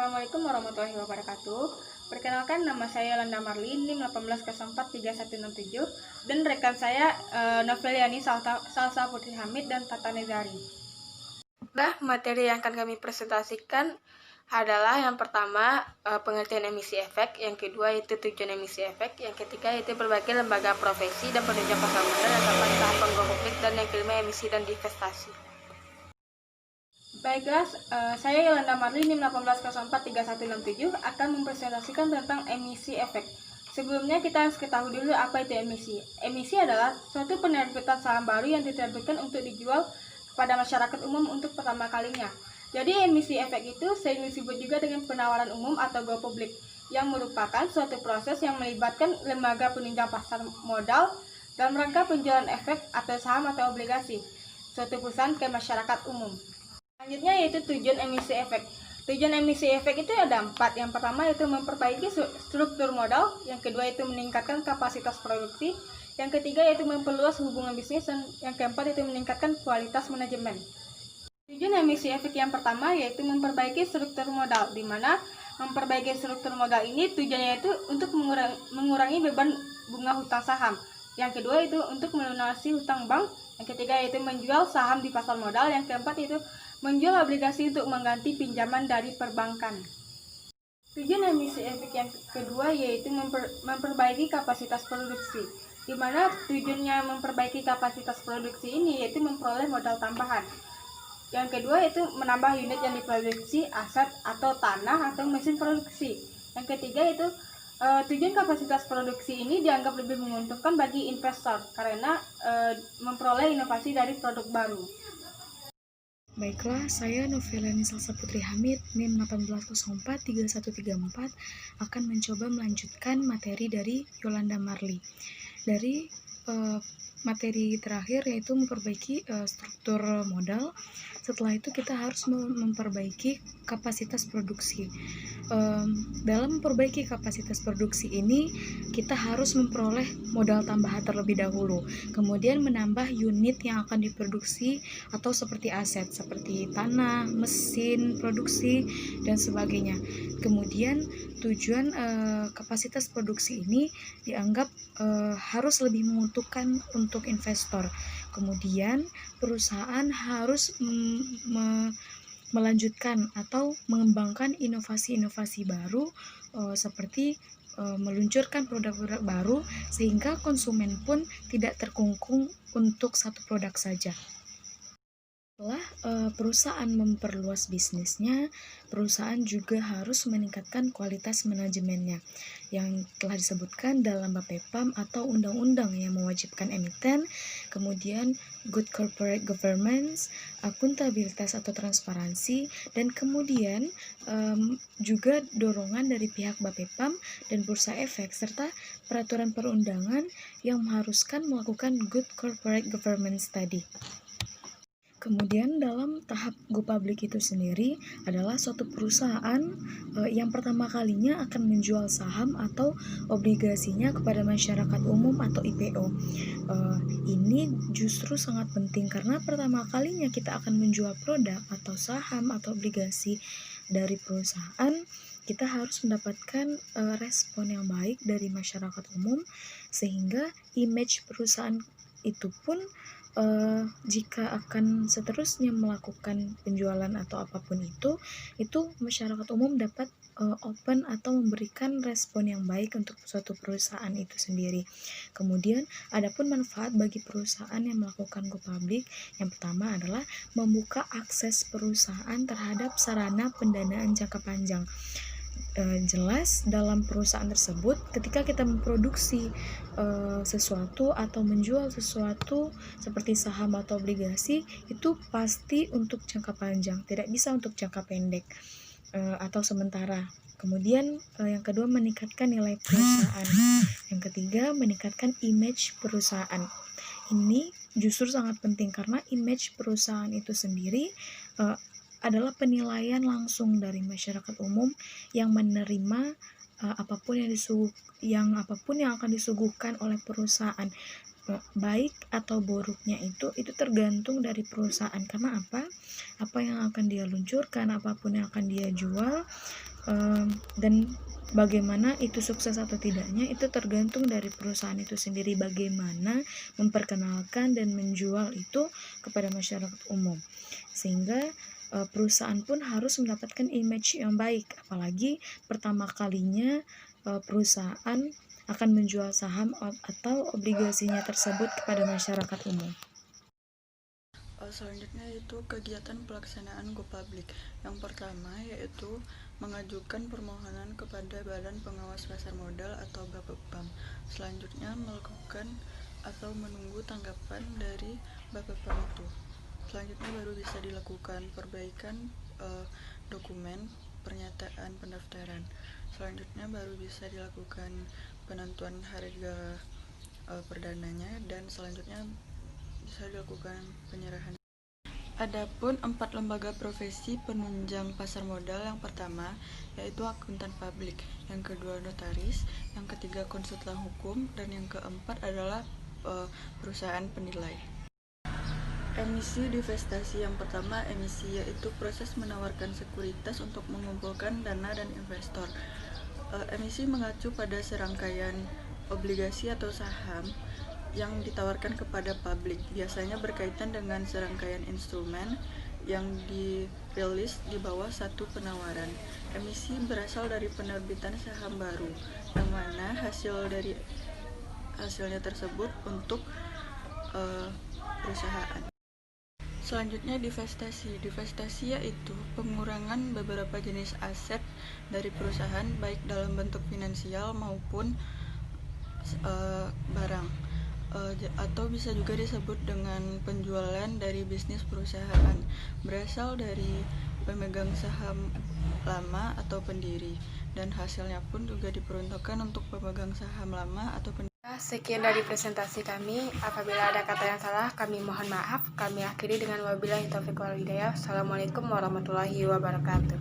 Assalamualaikum warahmatullahi wabarakatuh. Perkenalkan, nama saya Yolanda Marli, NIM 18043167, dan rekan saya Noveliani Salsa Putri Hamid dan Tata Nezari. Nah, materi yang akan kami presentasikan adalah yang pertama pengertian emisi efek, yang kedua itu tujuan emisi efek, yang ketiga itu berbagai lembaga profesi dan penunjang pasar modal, yang keempat tahap penggunaan publik, dan yang kelima emisi dan divestasi. Baiklah, saya Yolanda Marli, NIM 18043167 akan mempresentasikan tentang emisi efek. Sebelumnya kita harus ketahui dulu apa itu emisi. Emisi adalah suatu penerbitan saham baru yang diterbitkan untuk dijual kepada masyarakat umum untuk pertama kalinya. Jadi emisi efek itu sering disebut juga dengan penawaran umum atau go public, yang merupakan suatu proses yang melibatkan lembaga penunjang pasar modal dalam rangka penjualan efek atau saham atau obligasi suatu perusahaan ke masyarakat umum. Selanjutnya yaitu tujuan emisi efek. Tujuan emisi efek itu ada 4. Yang pertama yaitu memperbaiki struktur modal, yang kedua itu meningkatkan kapasitas produksi, yang ketiga yaitu memperluas hubungan bisnis, dan yang keempat itu meningkatkan kualitas manajemen. Tujuan emisi efek yang pertama yaitu memperbaiki struktur modal, di mana memperbaiki struktur modal ini tujuannya itu untuk mengurangi beban bunga hutang saham. Yang kedua itu untuk melunasi hutang bank, yang ketiga yaitu menjual saham di pasar modal, yang keempat itu menjual obligasi untuk mengganti pinjaman dari perbankan. Tujuan emisi efek yang kedua yaitu memperbaiki kapasitas produksi, di mana tujuannya memperbaiki kapasitas produksi ini yaitu memperoleh modal tambahan. Yang kedua itu menambah unit yang diproduksi, aset atau tanah atau mesin produksi. Yang ketiga itu tujuan kapasitas produksi ini dianggap lebih menguntungkan bagi investor karena memperoleh inovasi dari produk baru. Baiklah, saya Noveliani Salsa Putri Hamid, NIM 18043134 akan mencoba melanjutkan materi dari Yolanda Marli. Dari materi terakhir yaitu memperbaiki struktur modal. Setelah itu kita harus memperbaiki kapasitas produksi. Dalam memperbaiki kapasitas produksi ini kita harus memperoleh modal tambahan terlebih dahulu, kemudian menambah unit yang akan diproduksi atau seperti aset seperti tanah, mesin produksi dan sebagainya. Kemudian tujuan kapasitas produksi ini dianggap harus lebih menguntungkan untuk investor. Kemudian perusahaan harus melanjutkan atau mengembangkan inovasi-inovasi baru seperti meluncurkan produk-produk baru sehingga konsumen pun tidak terkungkung untuk satu produk saja. Setelah perusahaan memperluas bisnisnya, perusahaan juga harus meningkatkan kualitas manajemennya yang telah disebutkan dalam BAPEPAM atau undang-undang yang mewajibkan emiten, kemudian good corporate governance, akuntabilitas atau transparansi, dan kemudian juga dorongan dari pihak BAPEPAM dan Bursa Efek serta peraturan perundangan yang mengharuskan melakukan good corporate governance tadi. Kemudian dalam tahap go public itu sendiri adalah suatu perusahaan yang pertama kalinya akan menjual saham atau obligasinya kepada masyarakat umum atau IPO. Ini justru sangat penting karena pertama kalinya kita akan menjual produk atau saham atau obligasi dari perusahaan, kita harus mendapatkan respon yang baik dari masyarakat umum sehingga image perusahaan itu pun jika akan seterusnya melakukan penjualan atau apapun itu masyarakat umum dapat open atau memberikan respon yang baik untuk suatu perusahaan itu sendiri. Kemudian adapun manfaat bagi perusahaan yang melakukan go public, yang pertama adalah membuka akses perusahaan terhadap sarana pendanaan jangka panjang. Jelas dalam perusahaan tersebut ketika kita memproduksi sesuatu atau menjual sesuatu seperti saham atau obligasi itu pasti untuk jangka panjang, tidak bisa untuk jangka pendek atau sementara. Kemudian yang kedua meningkatkan nilai perusahaan, yang ketiga meningkatkan image perusahaan. Ini justru sangat penting karena image perusahaan itu sendiri adalah penilaian langsung dari masyarakat umum yang menerima apapun yang akan disuguhkan oleh perusahaan, baik atau buruknya itu tergantung dari perusahaan. Karena apa yang akan dia luncurkan, apapun yang akan dia jual Dan bagaimana itu sukses atau tidaknya itu tergantung dari perusahaan itu sendiri, bagaimana memperkenalkan dan menjual itu kepada masyarakat umum, sehingga perusahaan pun harus mendapatkan image yang baik, apalagi pertama kalinya perusahaan akan menjual saham atau obligasinya tersebut kepada masyarakat umum. Selanjutnya itu kegiatan pelaksanaan go public. Yang pertama yaitu mengajukan permohonan kepada Badan Pengawas Pasar Modal atau Bapepam. Selanjutnya melakukan atau menunggu tanggapan dari Bapepam itu. Selanjutnya baru bisa dilakukan perbaikan dokumen pernyataan pendaftaran. Selanjutnya baru bisa dilakukan penentuan harga perdananya, dan selanjutnya bisa dilakukan penyerahan. Adapun 4 lembaga profesi penunjang pasar modal, yang pertama yaitu akuntan publik, yang kedua notaris, yang ketiga konsultan hukum, dan yang keempat adalah perusahaan penilai. Emisi divestasi. Yang pertama emisi yaitu proses menawarkan sekuritas untuk mengumpulkan dana dan investor. Emisi mengacu pada serangkaian obligasi atau saham yang ditawarkan kepada publik, biasanya berkaitan dengan serangkaian instrumen yang dirilis di bawah satu penawaran. Emisi berasal dari penerbitan saham baru, yang mana hasilnya tersebut untuk perusahaan. Selanjutnya divestasi. Divestasi yaitu pengurangan beberapa jenis aset dari perusahaan, baik dalam bentuk finansial maupun barang, atau bisa juga disebut dengan penjualan dari bisnis perusahaan, berasal dari pemegang saham lama atau pendiri, dan hasilnya pun juga diperuntukkan untuk pemegang saham lama atau pendiri. Sekian dari presentasi kami. Apabila ada kata yang salah, kami mohon maaf. Kami akhiri dengan wabillahi taufiq wal hidayah. Assalamualaikum warahmatullahi wabarakatuh.